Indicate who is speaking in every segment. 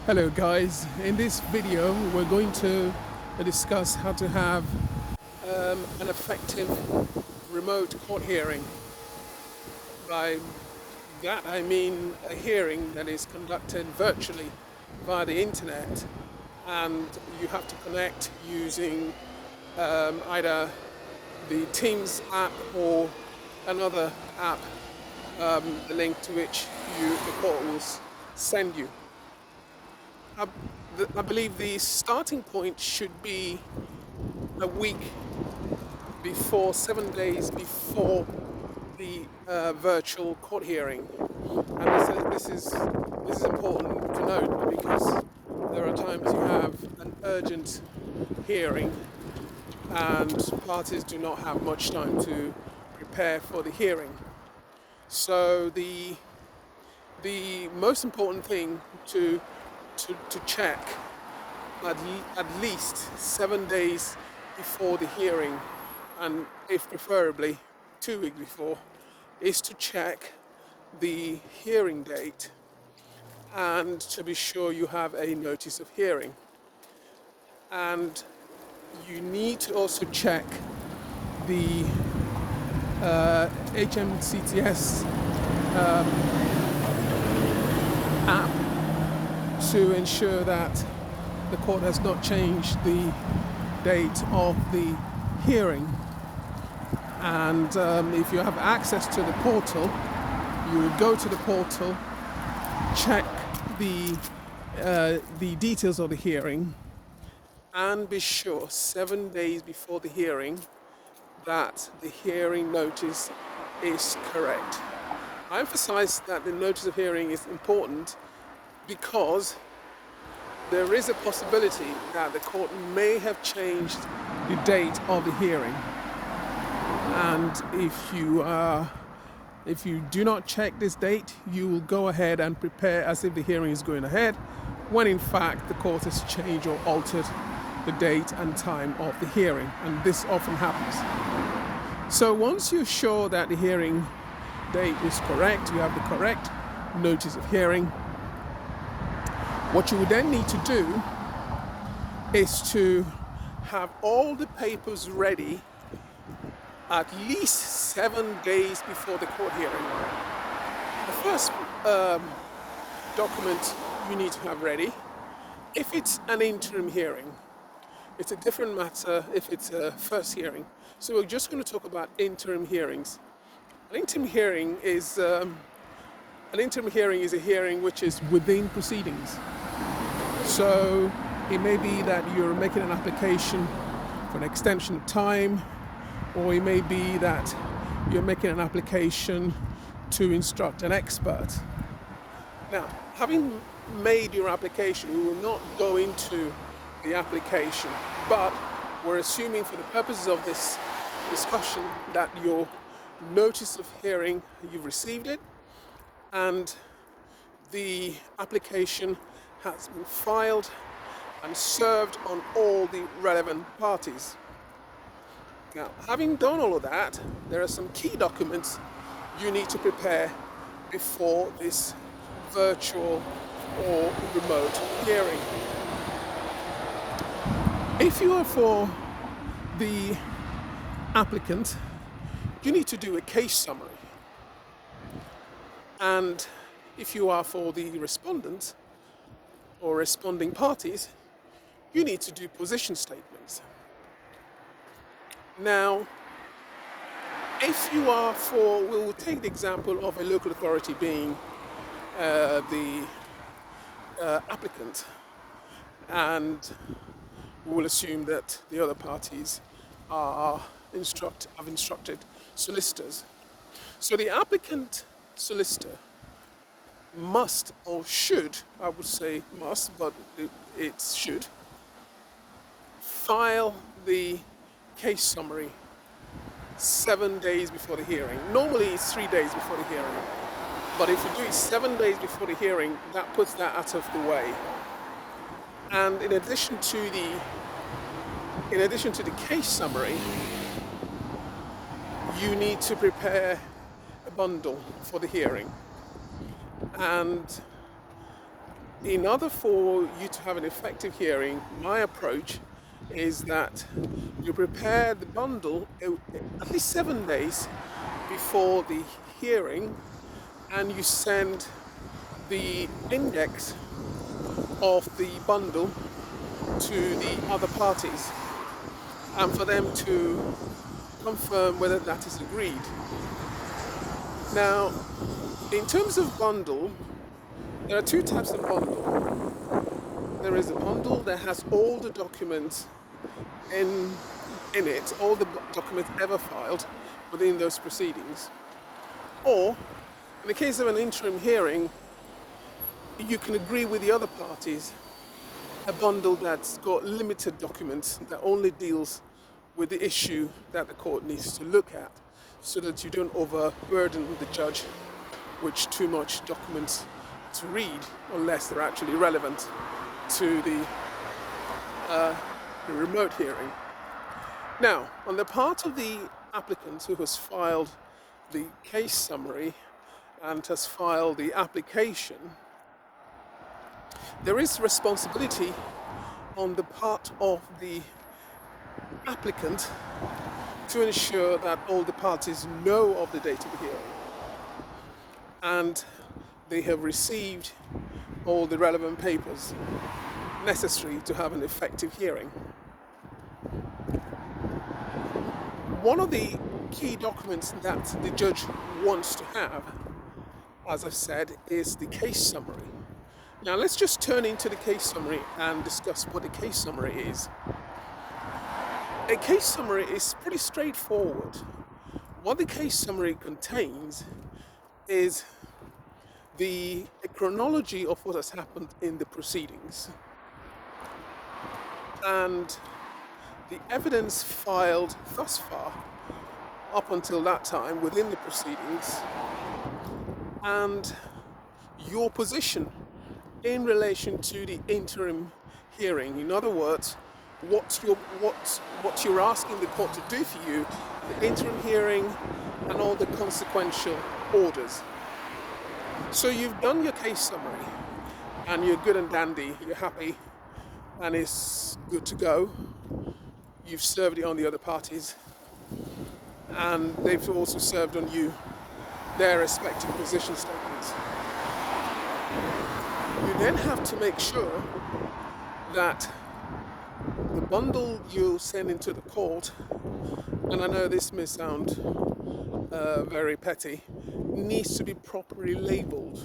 Speaker 1: Hello guys, in this video we're going to discuss how to have an effective remote court hearing. By that I mean a hearing that is conducted virtually via the internet, and you have to connect using either the Teams app or another app, the link to which the court will send you. I believe the starting point should be a week before, 7 days before the virtual court hearing. And this is important to note because there are times you have an urgent hearing and parties do not have much time to prepare for the hearing. So the most important thing to check at least 7 days before the hearing, and if preferably 2 weeks before, is to check the hearing date and to be sure you have a notice of hearing. And you need to also check the HMCTS app to ensure that the court has not changed the date of the hearing. And if you have access to the portal, you would go to the portal, check the details of the hearing, and be sure 7 days before the hearing that the hearing notice is correct. I emphasize that the notice of hearing is important because there is a possibility that the court may have changed the date of the hearing. And if you do not check this date, you will go ahead and prepare as if the hearing is going ahead, when in fact the court has changed or altered the date and time of the hearing, and this often happens. So once you're sure that the hearing date is correct, you have the correct notice of hearing, what you would then need to do is to have all the papers ready at least 7 days before the court hearing. The first document you need to have ready, if it's an interim hearing, it's a different matter if it's a first hearing. So we're just going to talk about interim hearings. An interim hearing is a hearing which is within proceedings. So it may be that you're making an application for an extension of time, or it may be that you're making an application to instruct an expert. Now, having made your application, we will not go into the application, but we're assuming for the purposes of this discussion that your notice of hearing, you've received it, and the application has been filed and served on all the relevant parties. Now, having done all of that, there are some key documents you need to prepare before this virtual or remote hearing. If you are for the applicant, you need to do a case summary. And if you are for the respondent or responding parties, you need to do position statements. Now, if you are for, we'll take the example of a local authority being the applicant, and we will assume that the other parties have instructed solicitors. So the applicant solicitor must, or should, I would say must, but it should, file the case summary 7 days before the hearing. Normally it's 3 days before the hearing, but if you do it 7 days before the hearing, that puts that out of the way. And in addition to the case summary, you need to prepare a bundle for the hearing. And in order for you to have an effective hearing, my approach is that you prepare the bundle at least 7 days before the hearing, and you send the index of the bundle to the other parties and for them to confirm whether that is agreed. Now, in terms of bundle, there are two types of bundle. There is a bundle that has all the documents in it, all the documents ever filed within those proceedings. Or, in the case of an interim hearing, you can agree with the other parties a bundle that's got limited documents that only deals with the issue that the court needs to look at, so that you don't overburden the judge with too much documents to read unless they're actually relevant to the remote hearing. Now, on the part of the applicant who has filed the case summary and has filed the application, there is responsibility on the part of the applicant to ensure that all the parties know of the date of the hearing and they have received all the relevant papers necessary to have an effective hearing. One of the key documents that the judge wants to have, as I've said, is the case summary. Now let's just turn into the case summary and discuss what a case summary is. A case summary is pretty straightforward. What the case summary contains is a chronology of what has happened in the proceedings and the evidence filed thus far up until that time within the proceedings and your position in relation to the interim hearing. In other words, what you're asking the court to do for you, the interim hearing and all the consequential orders. So you've done your case summary and you're good and dandy, you're happy and it's good to go. You've served it on the other parties and they've also served on you their respective position statements. You then have to make sure that the bundle you send into the court, and I know this may sound very petty, needs to be properly labelled.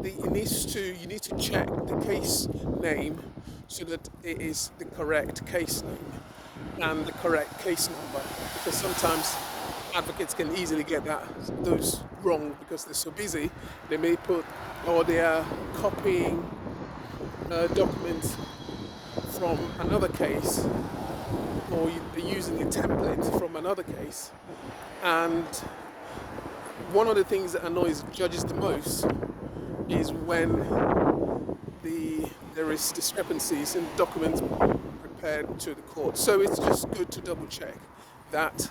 Speaker 1: You need to check the case name so that it is the correct case name and the correct case number, because sometimes advocates can easily get those wrong because they're so busy. They may put, or they are copying documents from another case, or they're using a template from another case. And one of the things that annoys judges the most is when there is discrepancies in documents prepared to the court. So it's just good to double check that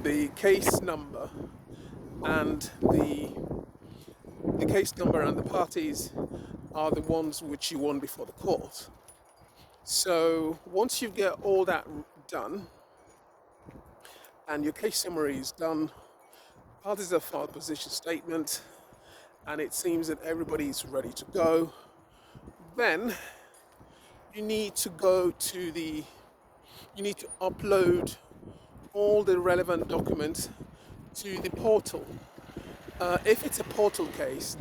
Speaker 1: the case number and the case number and the parties are the ones which you want before the court. So once you get all that done and your case summary is done, parties have filed position statement and it seems that everybody is ready to go, then you need to upload all the relevant documents to the portal. If it's a portal case,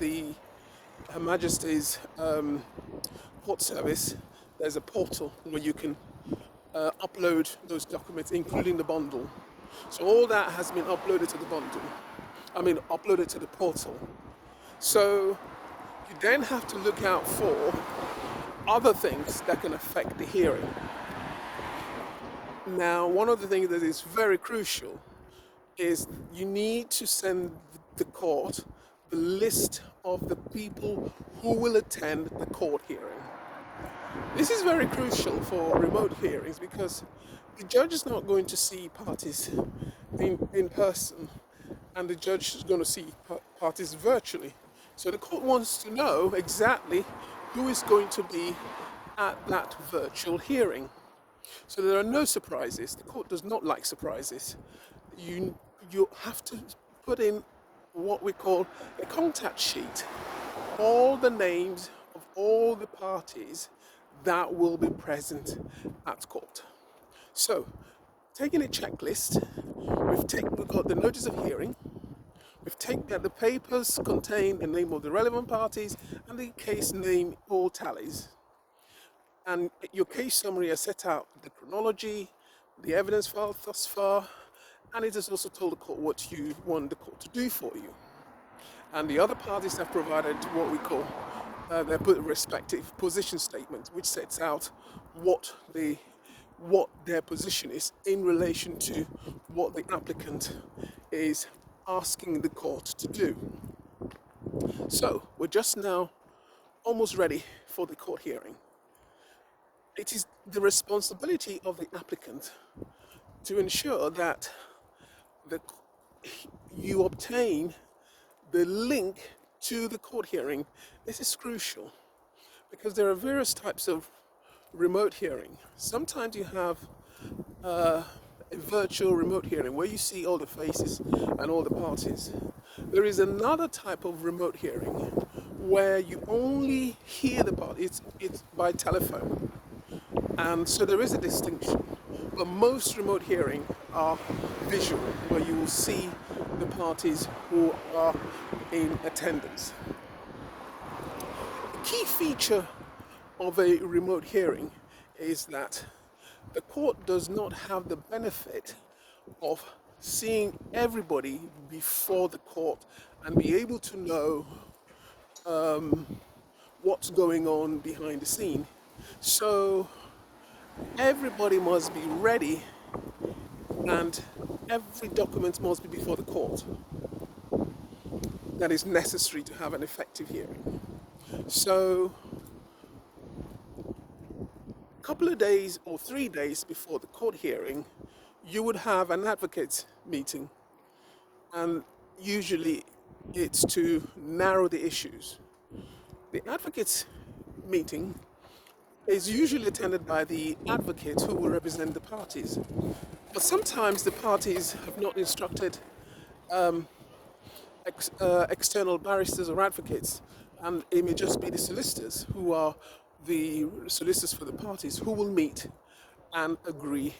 Speaker 1: Her Majesty's Court Service, there's a portal where you can upload those documents, including the bundle. So all that has been uploaded to the uploaded to the portal. So you then have to look out for other things that can affect the hearing. Now, one of the things that is very crucial is you need to send the court the list of the people who will attend the court hearing. This is very crucial for remote hearings because the judge is not going to see parties in person and the judge is going to see parties virtually. So the court wants to know exactly who is going to be at that virtual hearing. So there are no surprises. The court does not like surprises. You, you have to put in what we call a contact sheet, all the names of all the parties that will be present at court. So, taking a checklist, we've got the notice of hearing, we've taken that the papers contain the name of the relevant parties and the case name all tallies. And your case summary has set out the chronology, the evidence file thus far, and it has also told the court what you want the court to do for you. And the other parties have provided what we call their respective position statement, which sets out what their position is in relation to what the applicant is asking the court to do. So we're just now almost ready for the court hearing. It is the responsibility of the applicant to ensure that you obtain the link to the court hearing. This is crucial because there are various types of remote hearing. Sometimes you have a virtual remote hearing where you see all the faces and all the parties. There is another type of remote hearing where you only hear the parties, it's by telephone. And so there is a distinction. But most remote hearing are visual, where you will see the parties who are in attendance. The key feature of a remote hearing is that the court does not have the benefit of seeing everybody before the court and be able to know what's going on behind the scene. So everybody must be ready and every document must be before the court that is necessary to have an effective hearing. So a couple of days or 3 days before the court hearing, you would have an advocate meeting, and usually it's to narrow the issues. The advocates meeting is usually attended by the advocate who will represent the parties. But sometimes the parties have not instructed external barristers or advocates, and it may just be the solicitors who are the solicitors for the parties who will meet and agree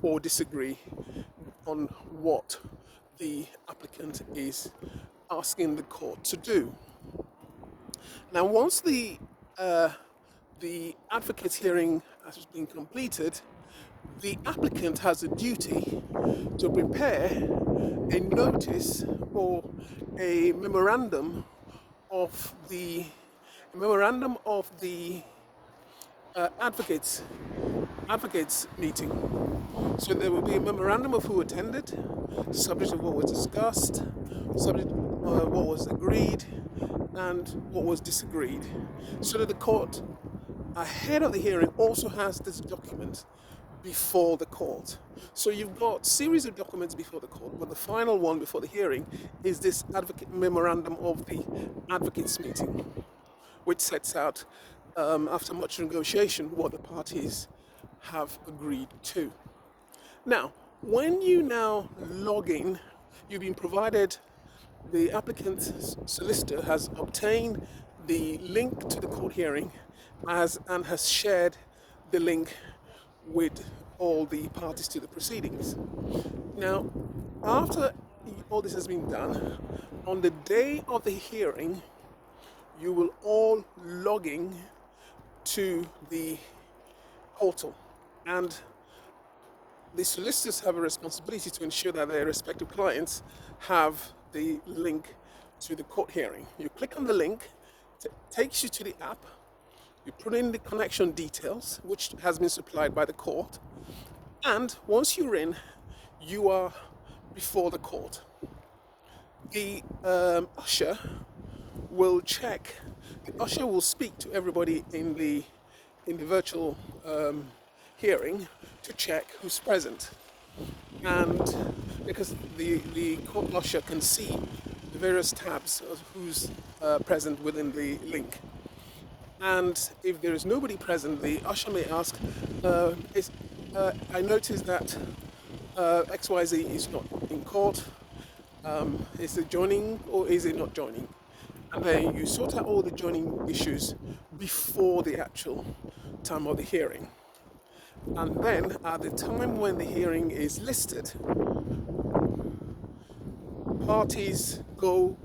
Speaker 1: or disagree on what the applicant is asking the court to do. Now, once the advocate's hearing has been completed, the applicant has a duty to prepare a notice or a memorandum of the advocates meeting. So there will be a memorandum of who attended, subject of what was discussed, subject of what was agreed, and what was disagreed. So that the court, ahead of the hearing, also has this document before the court. So you've got a series of documents before the court, but the final one before the hearing is this memorandum of the advocates meeting, which sets out, after much negotiation, what the parties have agreed to. Now, when you now log in, you've been provided, the applicant's solicitor has obtained the link to the court hearing and has shared the link with all the parties to the proceedings. Now, after all this has been done, on the day of the hearing, you will all log in to the portal, and the solicitors have a responsibility to ensure that their respective clients have the link to the court hearing. You click on the link, it takes you to the app, you put in the connection details, which has been supplied by the court, and once you're in, you are before the court. The usher will speak to everybody in the virtual hearing to check who's present, and because the court usher can see the various tabs of who's present within the link. And if there is nobody present, the usher may ask, I noticed that XYZ is not in court. Is it joining or is it not joining? And then you sort out all the joining issues before the actual time of the hearing. And then at the time when the hearing is listed, parties go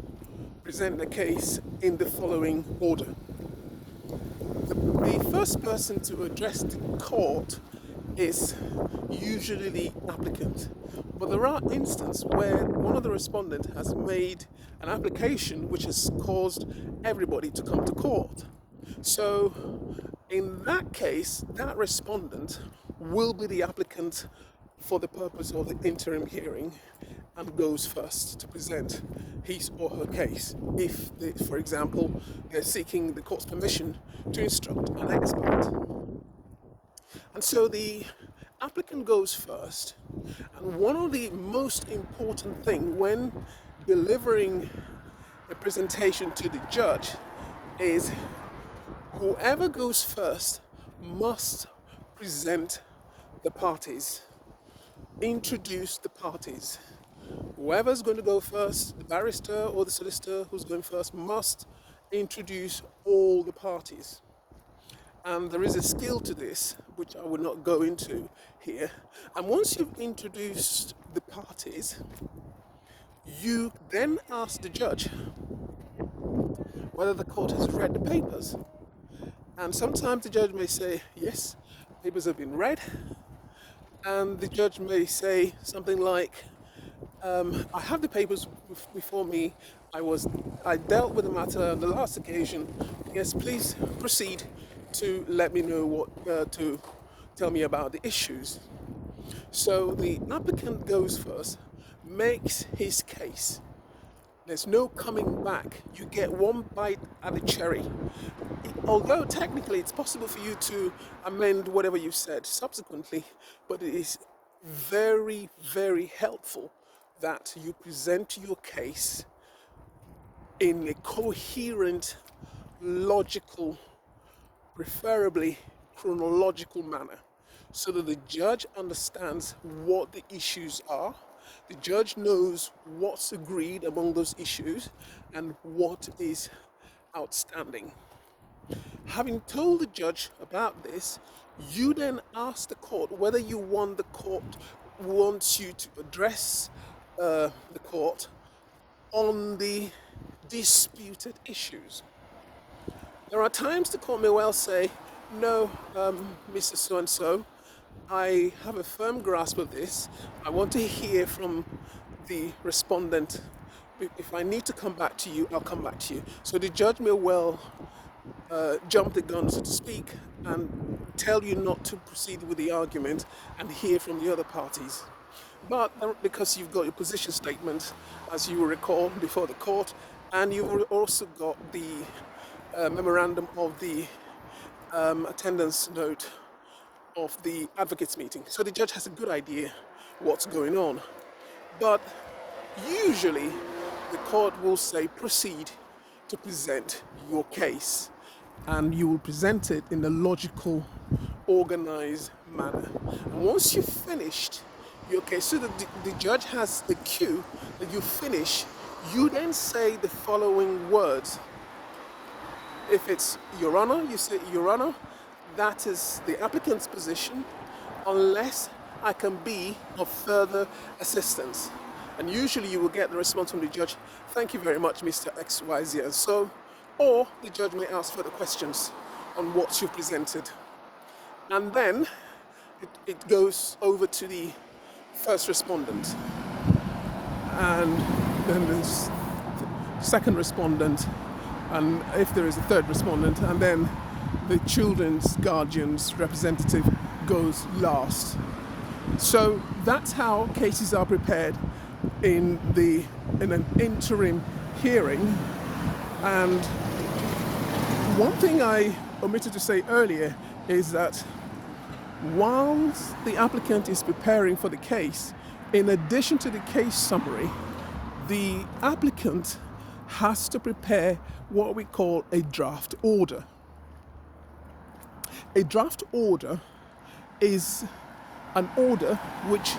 Speaker 1: present the case in the following order. The first person to address the court is usually the applicant. But there are instances where one of the respondents has made an application which has caused everybody to come to court. So in that case, that respondent will be the applicant for the purpose of the interim hearing and goes first to present his or her case. If, for example, they're seeking the court's permission to instruct an expert. And so the applicant goes first. And one of the most important things when delivering a presentation to the judge is whoever goes first must present the parties, introduce the parties. Whoever's going to go first, the barrister or the solicitor who's going first, must introduce all the parties. And there is a skill to this, which I will not go into here. And once you've introduced the parties, you then ask the judge whether the court has read the papers. And sometimes the judge may say, yes, papers have been read. And the judge may say something like, I have the papers before me. I dealt with the matter on the last occasion. Yes, please proceed to let me know what to tell me about the issues. So the applicant goes first, makes his case. There's no coming back. You get one bite at the cherry. Although technically it's possible for you to amend whatever you've said subsequently, but it is very, very helpful that you present your case in a coherent, logical, preferably chronological manner, so that the judge understands what the issues are, the judge knows what's agreed among those issues and what is outstanding. Having told the judge about this, you then ask the court whether you want the court wants you to address the court on the disputed issues. There are times the court may well say, no, Mr. So-and-so, I have a firm grasp of this. I want to hear from the respondent. If I need to come back to you, I'll come back to you. So the judge may well jump the gun, so to speak, and tell you not to proceed with the argument and hear from the other parties. But because you've got your position statement, as you will recall, before the court, and you've also got the memorandum of the attendance note of the advocates meeting. So the judge has a good idea what's going on. But usually the court will say proceed to present your case, and you will present it in a logical, organized manner. And once you've finished your case, so that the judge has the cue that you finish, you then say the following words. If it's Your Honor, you say, Your Honor, that is the applicant's position, unless I can be of further assistance. And usually you will get the response from the judge, thank you very much, Mr. XYZ and so, or the judge may ask further questions on what you presented. And then it goes over to the first respondent. And then there's the second respondent, and if there is a third respondent, and then the children's guardian's representative goes last. So that's how cases are prepared in an interim hearing. And one thing I omitted to say earlier is that whilst the applicant is preparing for the case, in addition to the case summary, the applicant has to prepare what we call a draft order. A draft order is an order which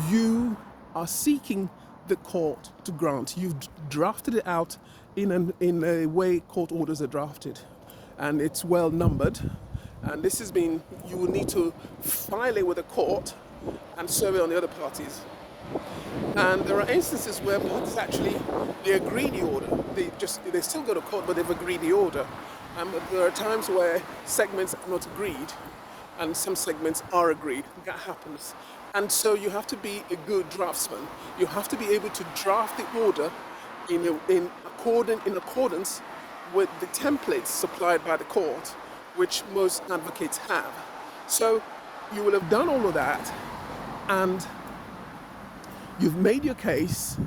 Speaker 1: you are seeking the court to grant. You've drafted it out in a way court orders are drafted, and it's well numbered. And this has been, you will need to file it with the court and serve it on the other parties. And there are instances where parties actually, they agree the order. They still go to court, but they've agreed the order. But there are times where segments are not agreed, and some segments are agreed. That happens. And so you have to be a good draftsman. You have to be able to draft the order in accordance with the templates supplied by the court, which most advocates have. So you will have done all of that, and you've made your case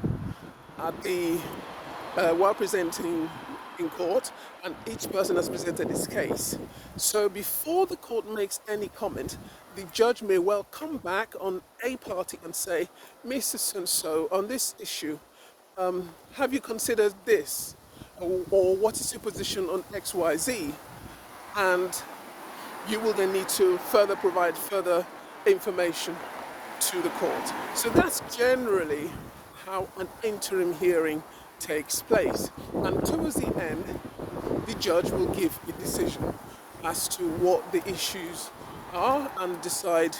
Speaker 1: at while presenting in court, and each person has presented his case. So before the court makes any comment, the judge may well come back on a party and say, Mr. So-and-so, on this issue, have you considered this? Or what is your position on X, Y, Z? And you will then need to provide further information to the court. So that's generally how an interim hearing takes place. And towards the end, the judge will give a decision as to what the issues are and decide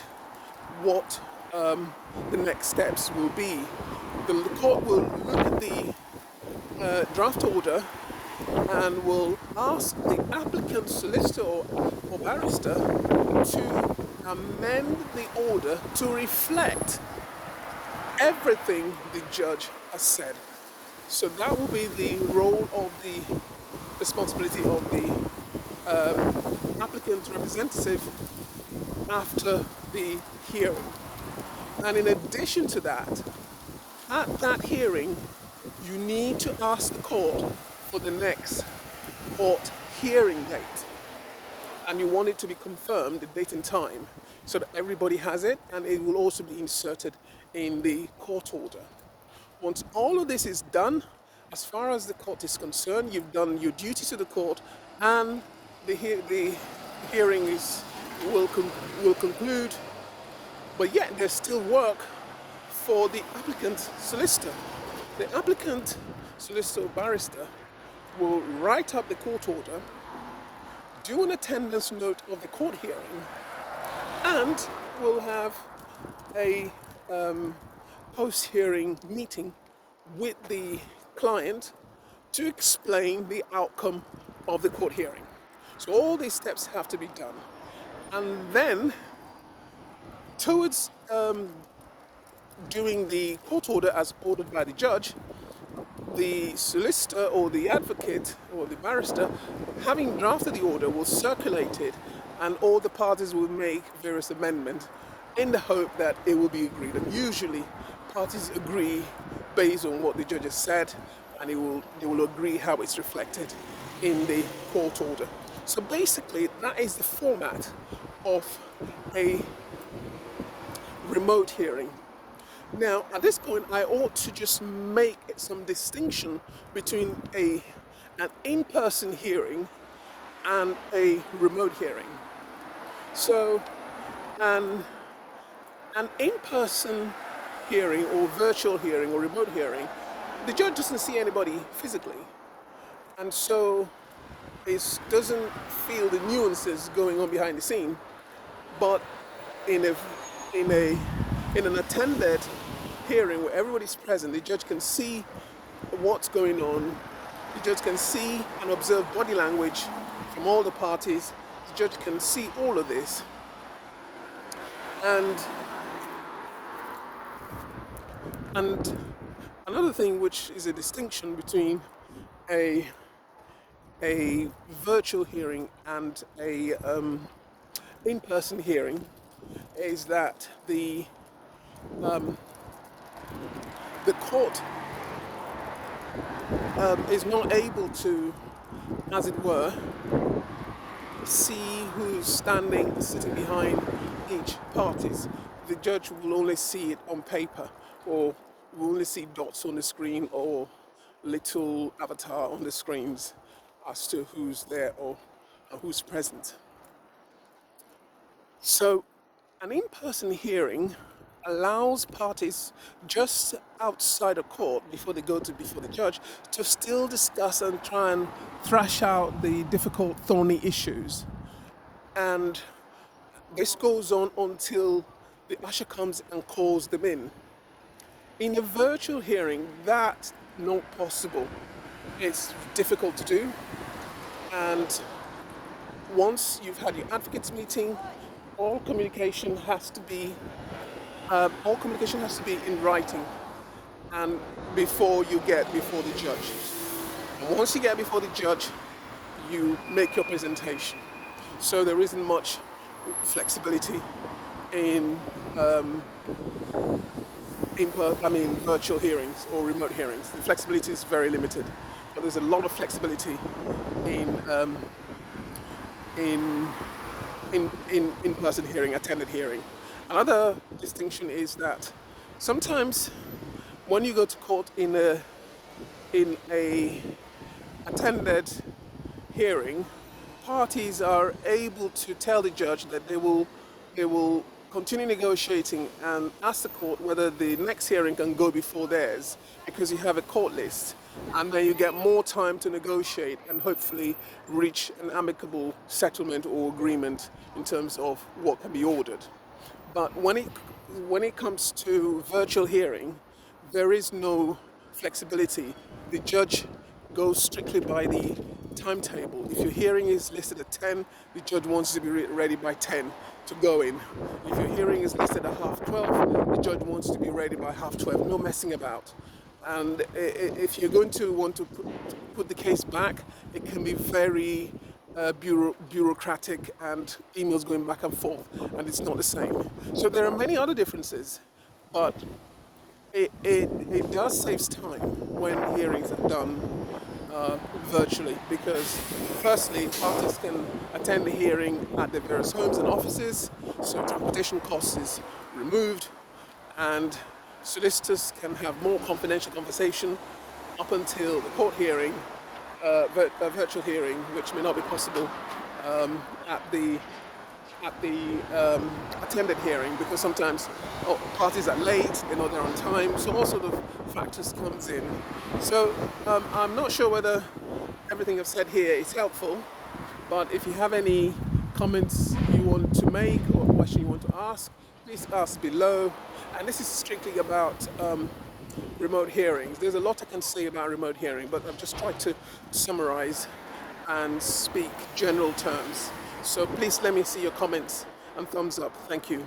Speaker 1: what the next steps will be. The court will look at the draft order and will ask the applicant solicitor or barrister to amend the order to reflect everything the judge has said. So that will be the role of the responsibility of the applicant representative after the hearing. And in addition to that, at that hearing, you need to ask the court for the next court hearing date. And you want it to be confirmed, the date and time, so that everybody has it, and it will also be inserted in the court order. Once all of this is done, as far as the court is concerned, you've done your duty to the court, and the hearing will conclude. But yet there's still work for the applicant solicitor. The applicant solicitor or barrister will write up the court order, do an attendance note of the court hearing, and will have a post-hearing meeting with the client to explain the outcome of the court hearing. So all these steps have to be done. And then, towards doing the court order as ordered by the judge, the solicitor or the advocate or the barrister, having drafted the order, will circulate it, and all the parties will make various amendments in the hope that it will be agreed. And usually parties agree based on what the judge has said, and they will agree how it's reflected in the court order. So basically, that is the format of a remote hearing. Now, at this point, I ought to just make some distinction between an in-person hearing and a remote hearing. So, an in-person hearing or virtual hearing or remote hearing, the judge doesn't see anybody physically, and so it doesn't feel the nuances going on behind the scene. But in an attended hearing where everybody's present, the judge can see what's going on. The judge can see and observe body language from all the parties. The judge can see all of this. And another thing which is a distinction between a virtual hearing and a in-person hearing is that the court is not able to, as it were, see who's sitting behind each parties. The judge will only see it on paper, or we only see dots on the screen or little avatar on the screens as to who's there or who's present. So, an in-person hearing allows parties just outside a court before they go to before the judge to still discuss and try and thrash out the difficult, thorny issues. And this goes on until the usher comes and calls them in. In a virtual hearing, that's not possible. It's difficult to do, and once you've had your advocates meeting, all communication has to be in writing, and before you get before the judge. And once you get before the judge, you make your presentation. So there isn't much flexibility in virtual hearings or remote hearings. The flexibility is very limited, but there's a lot of flexibility in in-person hearing, attended hearing. Another distinction is that sometimes when you go to court in a attended hearing, parties are able to tell the judge that they will continue negotiating and ask the court whether the next hearing can go before theirs because you have a court list, and then you get more time to negotiate and hopefully reach an amicable settlement or agreement in terms of what can be ordered. But when it comes to virtual hearing, there is no flexibility. The judge goes strictly by the timetable. If your hearing is listed at 10, the judge wants you to be ready by 10 to go in. If your hearing is listed at half 12, the judge wants you to be ready by half 12. No messing about. And if you're going to want to put the case back, it can be very bureaucratic and emails going back and forth, and it's not the same. So there are many other differences, but it does save time when hearings are done virtually, because firstly, parties can attend the hearing at their various homes and offices, so transportation costs is removed, and solicitors can have more confidential conversation up until the court hearing, a virtual hearing, which may not be possible at the attended hearing, because sometimes parties are late, they're not there on time, so all sort of factors comes in. So I'm not sure whether everything I've said here is helpful, but if you have any comments you want to make or question you want to ask, please ask below. And this is strictly about remote hearings. There's a lot I can say about remote hearing, but I've just tried to summarize and speak general terms. So please let me see your comments and thumbs up. Thank you.